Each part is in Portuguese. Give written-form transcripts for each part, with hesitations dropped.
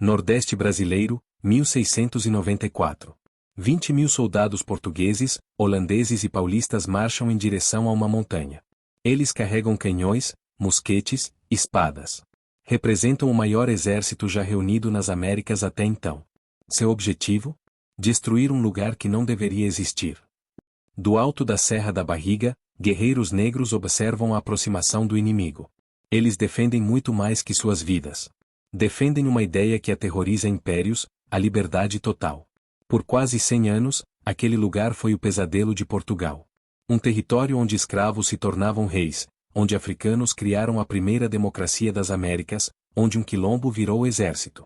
Nordeste brasileiro, 1694. 20.000 soldados portugueses, holandeses e paulistas marcham em direção a uma montanha. Eles carregam canhões, mosquetes, espadas. Representam o maior exército já reunido nas Américas até então. Seu objetivo? Destruir um lugar que não deveria existir. Do alto da Serra da Barriga, guerreiros negros observam a aproximação do inimigo. Eles defendem muito mais que suas vidas. Defendem uma ideia que aterroriza impérios, a liberdade total. Por quase 100 anos, aquele lugar foi o pesadelo de Portugal. Um território onde escravos se tornavam reis, onde africanos criaram a primeira democracia das Américas, onde um quilombo virou exército.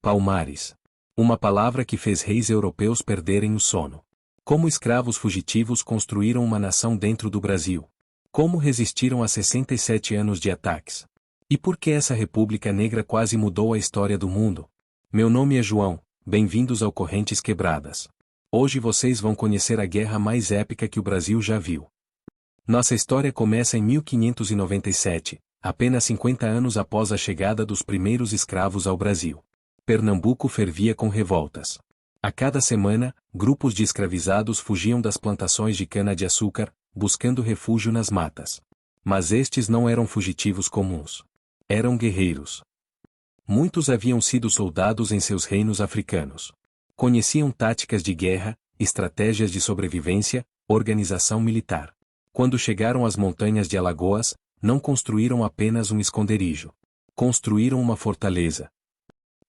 Palmares. Uma palavra que fez reis europeus perderem o sono. Como escravos fugitivos construíram uma nação dentro do Brasil. Como resistiram a 67 anos de ataques. E por que essa República Negra quase mudou a história do mundo? Meu nome é João, bem-vindos ao Correntes Quebradas. Hoje vocês vão conhecer a guerra mais épica que o Brasil já viu. Nossa história começa em 1597, apenas 50 anos após a chegada dos primeiros escravos ao Brasil. Pernambuco fervia com revoltas. A cada semana, grupos de escravizados fugiam das plantações de cana-de-açúcar, buscando refúgio nas matas. Mas estes não eram fugitivos comuns. Eram guerreiros. Muitos haviam sido soldados em seus reinos africanos. Conheciam táticas de guerra, estratégias de sobrevivência, organização militar. Quando chegaram às montanhas de Alagoas, não construíram apenas um esconderijo. Construíram uma fortaleza.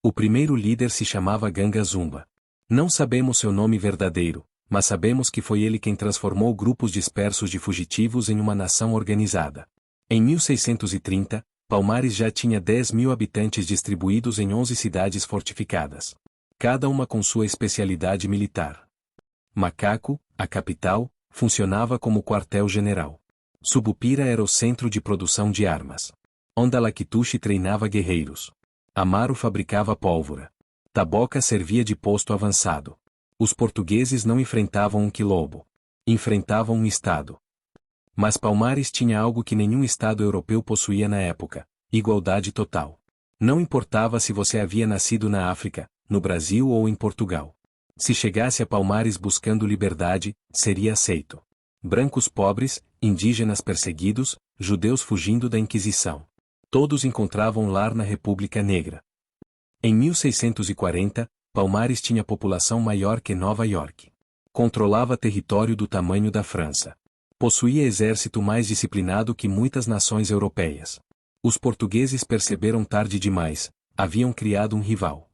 O primeiro líder se chamava Ganga Zumba. Não sabemos seu nome verdadeiro, mas sabemos que foi ele quem transformou grupos dispersos de fugitivos em uma nação organizada. Em 1630, Palmares já tinha 10.000 habitantes distribuídos em 11 cidades fortificadas. Cada uma com sua especialidade militar. Macaco, a capital, funcionava como quartel-general. Subupira era o centro de produção de armas. Ondalactuche treinava guerreiros. Amaro fabricava pólvora. Taboca servia de posto avançado. Os portugueses não enfrentavam um quilombo. Enfrentavam um estado. Mas Palmares tinha algo que nenhum estado europeu possuía na época: igualdade total. Não importava se você havia nascido na África, no Brasil ou em Portugal. Se chegasse a Palmares buscando liberdade, seria aceito. Brancos pobres, indígenas perseguidos, judeus fugindo da Inquisição. Todos encontravam lar na República Negra. Em 1640, Palmares tinha população maior que Nova York. Controlava território do tamanho da França. Possuía exército mais disciplinado que muitas nações europeias. Os portugueses perceberam tarde demais, haviam criado um rival.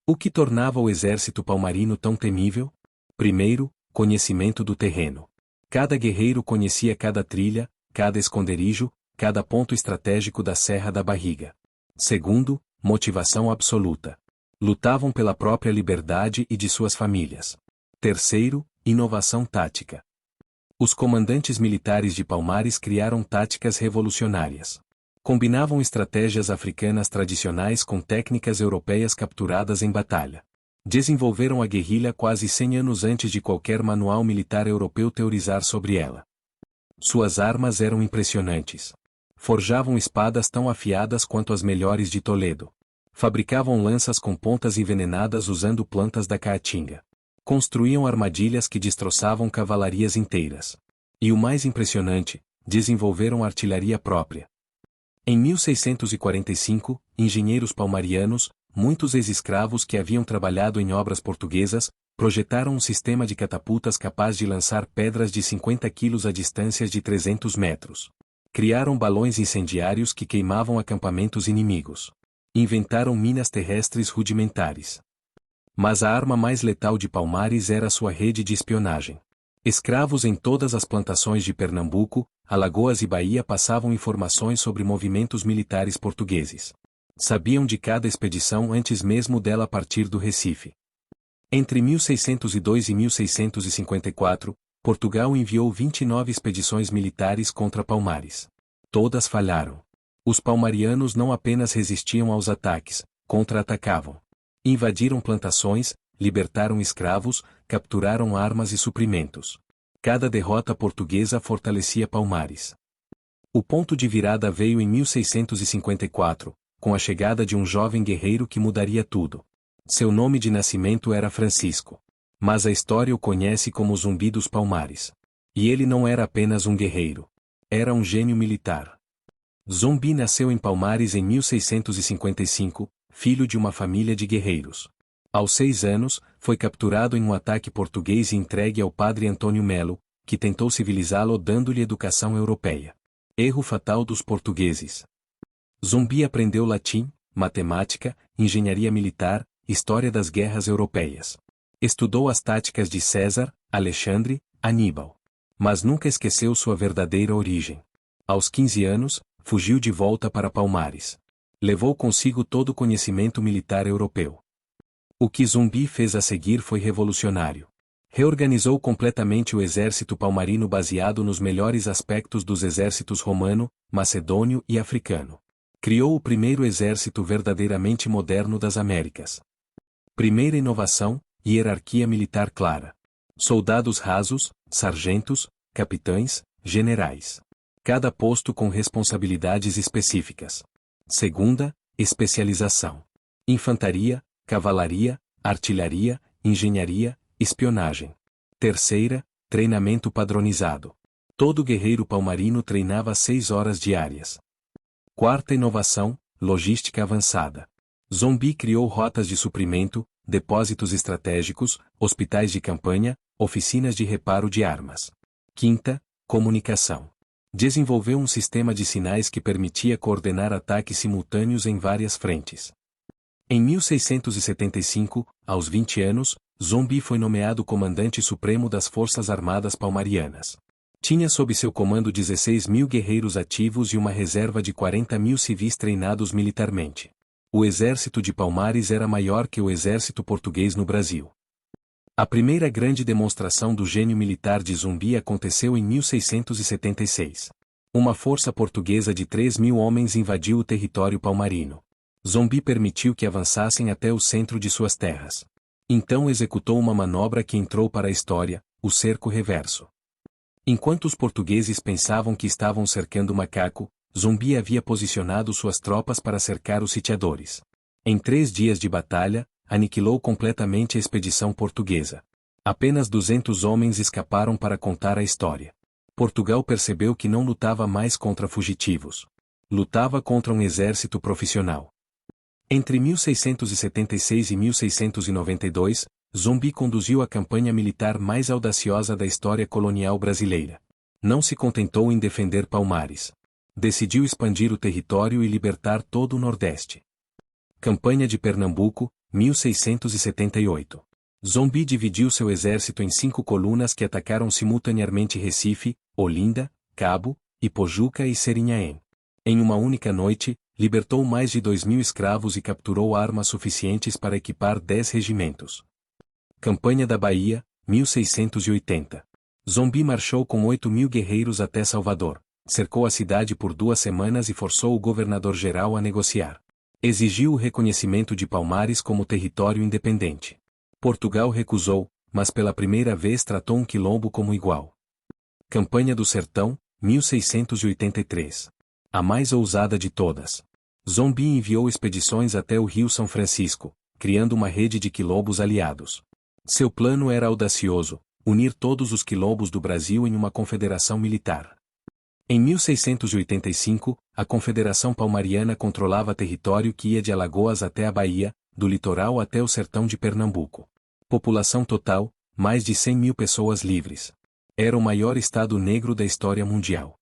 O que tornava o exército palmarino tão temível? Primeiro, conhecimento do terreno. Cada guerreiro conhecia cada trilha, cada esconderijo, cada ponto estratégico da Serra da Barriga. Segundo, motivação absoluta. Lutavam pela própria liberdade e de suas famílias. Terceiro, inovação tática. Os comandantes militares de Palmares criaram táticas revolucionárias. Combinavam estratégias africanas tradicionais com técnicas europeias capturadas em batalha. Desenvolveram a guerrilha quase 100 anos antes de qualquer manual militar europeu teorizar sobre ela. Suas armas eram impressionantes. Forjavam espadas tão afiadas quanto as melhores de Toledo. Fabricavam lanças com pontas envenenadas usando plantas da caatinga. Construíam armadilhas que destroçavam cavalarias inteiras. E o mais impressionante, desenvolveram artilharia própria. Em 1645, engenheiros palmarianos, muitos ex-escravos que haviam trabalhado em obras portuguesas, projetaram um sistema de catapultas capaz de lançar pedras de 50 quilos a distâncias de 300 metros. Criaram balões incendiários que queimavam acampamentos inimigos. Inventaram minas terrestres rudimentares. Mas a arma mais letal de Palmares era sua rede de espionagem. Escravos em todas as plantações de Pernambuco, Alagoas e Bahia passavam informações sobre movimentos militares portugueses. Sabiam de cada expedição antes mesmo dela partir do Recife. Entre 1602 e 1654, Portugal enviou 29 expedições militares contra Palmares. Todas falharam. Os palmarianos não apenas resistiam aos ataques, contra-atacavam. Invadiram plantações, libertaram escravos, capturaram armas e suprimentos. Cada derrota portuguesa fortalecia Palmares. O ponto de virada veio em 1654, com a chegada de um jovem guerreiro que mudaria tudo. Seu nome de nascimento era Francisco. Mas a história o conhece como Zumbi dos Palmares. E ele não era apenas um guerreiro. Era um gênio militar. Zumbi nasceu em Palmares em 1655, filho de uma família de guerreiros. Aos 6 anos, foi capturado em um ataque português e entregue ao padre Antônio Melo, que tentou civilizá-lo dando-lhe educação europeia. Erro fatal dos portugueses. Zumbi aprendeu latim, matemática, engenharia militar, história das guerras europeias. Estudou as táticas de César, Alexandre, Aníbal. Mas nunca esqueceu sua verdadeira origem. Aos 15 anos, fugiu de volta para Palmares. Levou consigo todo o conhecimento militar europeu. O que Zumbi fez a seguir foi revolucionário. Reorganizou completamente o exército palmarino baseado nos melhores aspectos dos exércitos romano, macedônio e africano. Criou o primeiro exército verdadeiramente moderno das Américas. Primeira inovação, hierarquia militar clara. Soldados rasos, sargentos, capitães, generais. Cada posto com responsabilidades específicas. Segunda, especialização. Infantaria, cavalaria, artilharia, engenharia, espionagem. Terceira, treinamento padronizado. Todo guerreiro palmarino treinava 6 horas diárias. Quarta inovação, logística avançada. Zumbi criou rotas de suprimento, depósitos estratégicos, hospitais de campanha, oficinas de reparo de armas. Quinta, comunicação. Desenvolveu um sistema de sinais que permitia coordenar ataques simultâneos em várias frentes. Em 1675, aos 20 anos, Zumbi foi nomeado comandante supremo das Forças Armadas Palmarianas. Tinha sob seu comando 16.000 guerreiros ativos e uma reserva de 40.000 civis treinados militarmente. O exército de Palmares era maior que o exército português no Brasil. A primeira grande demonstração do gênio militar de Zumbi aconteceu em 1676. Uma força portuguesa de 3.000 homens invadiu o território palmarino. Zumbi permitiu que avançassem até o centro de suas terras. Então executou uma manobra que entrou para a história, o cerco reverso. Enquanto os portugueses pensavam que estavam cercando Macaco, Zumbi havia posicionado suas tropas para cercar os sitiadores. Em 3 dias de batalha, aniquilou completamente a expedição portuguesa. Apenas 200 homens escaparam para contar a história. Portugal percebeu que não lutava mais contra fugitivos. Lutava contra um exército profissional. Entre 1676 e 1692, Zumbi conduziu a campanha militar mais audaciosa da história colonial brasileira. Não se contentou em defender Palmares. Decidiu expandir o território e libertar todo o Nordeste. Campanha de Pernambuco, 1678. Zumbi dividiu seu exército em 5 colunas que atacaram simultaneamente Recife, Olinda, Cabo, Ipojuca e Serinhaém. Em uma única noite, libertou mais de 2.000 escravos e capturou armas suficientes para equipar 10 regimentos. Campanha da Bahia, 1680. Zumbi marchou com 8.000 guerreiros até Salvador, cercou a cidade por 2 semanas e forçou o governador-geral a negociar. Exigiu o reconhecimento de Palmares como território independente. Portugal recusou, mas pela primeira vez tratou um quilombo como igual. Campanha do Sertão, 1683. A mais ousada de todas. Zumbi enviou expedições até o Rio São Francisco, criando uma rede de quilombos aliados. Seu plano era audacioso, unir todos os quilombos do Brasil em uma confederação militar. Em 1685, a Confederação Palmariana controlava território que ia de Alagoas até a Bahia, do litoral até o sertão de Pernambuco. População total, mais de 100.000 pessoas livres. Era o maior estado negro da história mundial.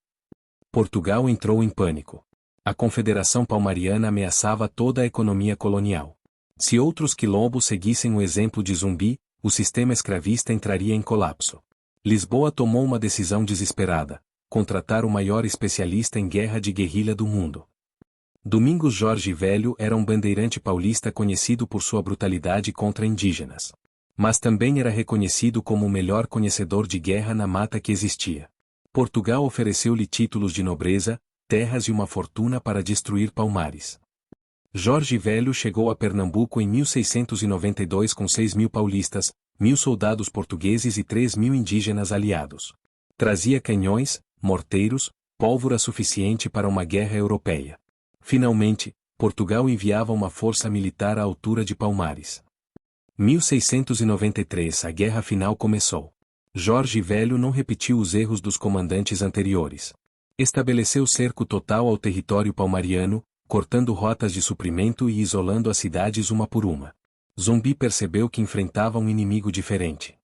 Portugal entrou em pânico. A Confederação Palmariana ameaçava toda a economia colonial. Se outros quilombos seguissem o exemplo de Zumbi, o sistema escravista entraria em colapso. Lisboa tomou uma decisão desesperada: contratar o maior especialista em guerra de guerrilha do mundo. Domingos Jorge Velho era um bandeirante paulista conhecido por sua brutalidade contra indígenas. Mas também era reconhecido como o melhor conhecedor de guerra na mata que existia. Portugal ofereceu-lhe títulos de nobreza, terras e uma fortuna para destruir Palmares. Jorge Velho chegou a Pernambuco em 1692 com 6.000 paulistas, 1.000 soldados portugueses e 3.000 indígenas aliados. Trazia canhões, morteiros, pólvora suficiente para uma guerra europeia. Finalmente, Portugal enviava uma força militar à altura de Palmares. 1693 A guerra final começou. Jorge Velho não repetiu os erros dos comandantes anteriores. Estabeleceu cerco total ao território palmariano, cortando rotas de suprimento e isolando as cidades uma por uma. Zumbi percebeu que enfrentava um inimigo diferente.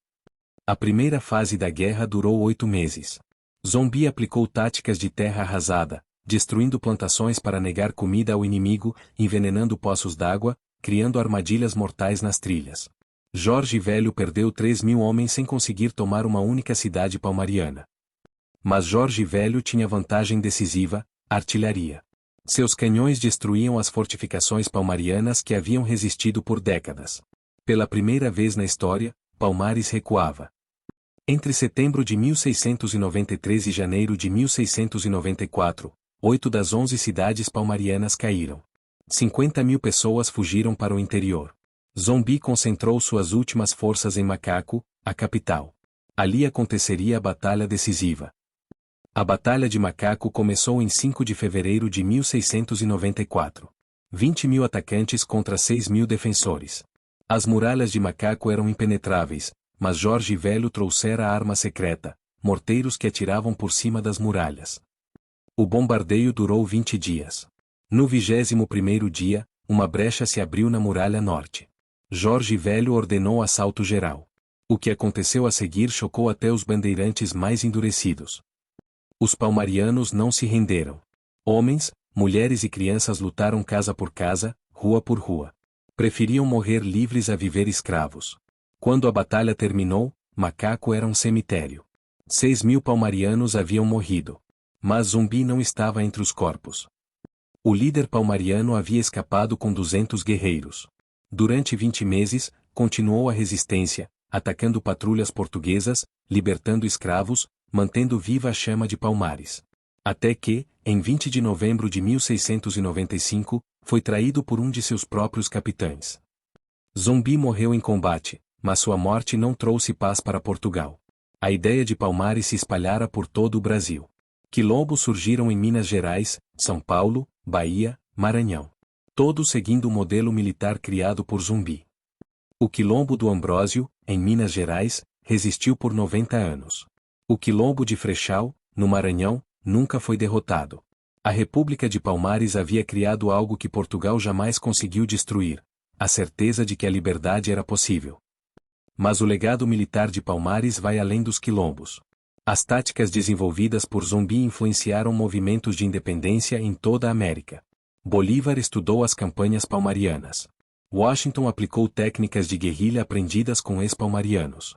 A primeira fase da guerra durou 8 meses. Zumbi aplicou táticas de terra arrasada, destruindo plantações para negar comida ao inimigo, envenenando poços d'água, criando armadilhas mortais nas trilhas. Jorge Velho perdeu 3.000 homens sem conseguir tomar uma única cidade palmariana. Mas Jorge Velho tinha vantagem decisiva: artilharia. Seus canhões destruíam as fortificações palmarianas que haviam resistido por décadas. Pela primeira vez na história, Palmares recuava. Entre setembro de 1693 e janeiro de 1694, 8 das 11 cidades palmarianas caíram. 50.000 pessoas fugiram para o interior. Zumbi concentrou suas últimas forças em Macaco, a capital. Ali aconteceria a batalha decisiva. A Batalha de Macaco começou em 5 de fevereiro de 1694. 20.000 atacantes contra 6.000 defensores. As muralhas de Macaco eram impenetráveis, mas Jorge Velho trouxera a arma secreta, morteiros que atiravam por cima das muralhas. O bombardeio durou 20 dias. No 21º dia, uma brecha se abriu na muralha norte. Jorge Velho ordenou assalto geral. O que aconteceu a seguir chocou até os bandeirantes mais endurecidos. Os palmarianos não se renderam. Homens, mulheres e crianças lutaram casa por casa, rua por rua. Preferiam morrer livres a viver escravos. Quando a batalha terminou, Macaco era um cemitério. 6.000 palmarianos haviam morrido. Mas Zumbi não estava entre os corpos. O líder palmariano havia escapado com 200 guerreiros. Durante 20 meses, continuou a resistência, atacando patrulhas portuguesas, libertando escravos, mantendo viva a chama de Palmares. Até que, em 20 de novembro de 1695, foi traído por um de seus próprios capitães. Zumbi morreu em combate, mas sua morte não trouxe paz para Portugal. A ideia de Palmares se espalhara por todo o Brasil. Quilombos surgiram em Minas Gerais, São Paulo, Bahia, Maranhão. Todos seguindo o modelo militar criado por Zumbi. O Quilombo do Ambrósio, em Minas Gerais, resistiu por 90 anos. O Quilombo de Frechal, no Maranhão, nunca foi derrotado. A República de Palmares havia criado algo que Portugal jamais conseguiu destruir: a certeza de que a liberdade era possível. Mas o legado militar de Palmares vai além dos quilombos. As táticas desenvolvidas por Zumbi influenciaram movimentos de independência em toda a América. Bolívar estudou as campanhas palmarianas. Washington aplicou técnicas de guerrilha aprendidas com ex-palmarianos.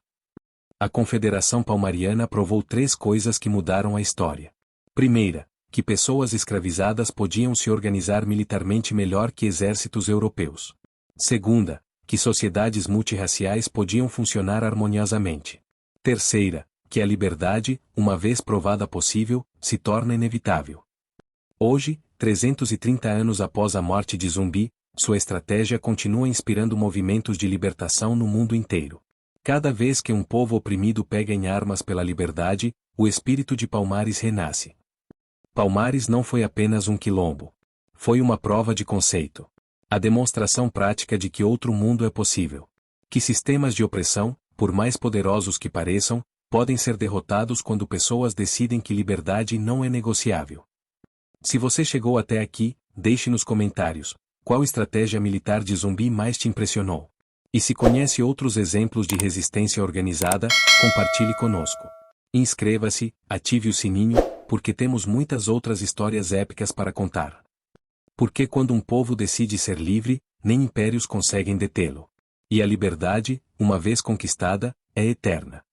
A Confederação Palmariana provou 3 coisas que mudaram a história. Primeira, que pessoas escravizadas podiam se organizar militarmente melhor que exércitos europeus. Segunda, que sociedades multirraciais podiam funcionar harmoniosamente. Terceira, que a liberdade, uma vez provada possível, se torna inevitável. Hoje, 330 anos após a morte de Zumbi, sua estratégia continua inspirando movimentos de libertação no mundo inteiro. Cada vez que um povo oprimido pega em armas pela liberdade, o espírito de Palmares renasce. Palmares não foi apenas um quilombo. Foi uma prova de conceito. A demonstração prática de que outro mundo é possível. Que sistemas de opressão, por mais poderosos que pareçam, podem ser derrotados quando pessoas decidem que liberdade não é negociável. Se você chegou até aqui, deixe nos comentários qual estratégia militar de Zumbi mais te impressionou. E se conhece outros exemplos de resistência organizada, compartilhe conosco. Inscreva-se, ative o sininho, porque temos muitas outras histórias épicas para contar. Porque quando um povo decide ser livre, nem impérios conseguem detê-lo. E a liberdade, uma vez conquistada, é eterna.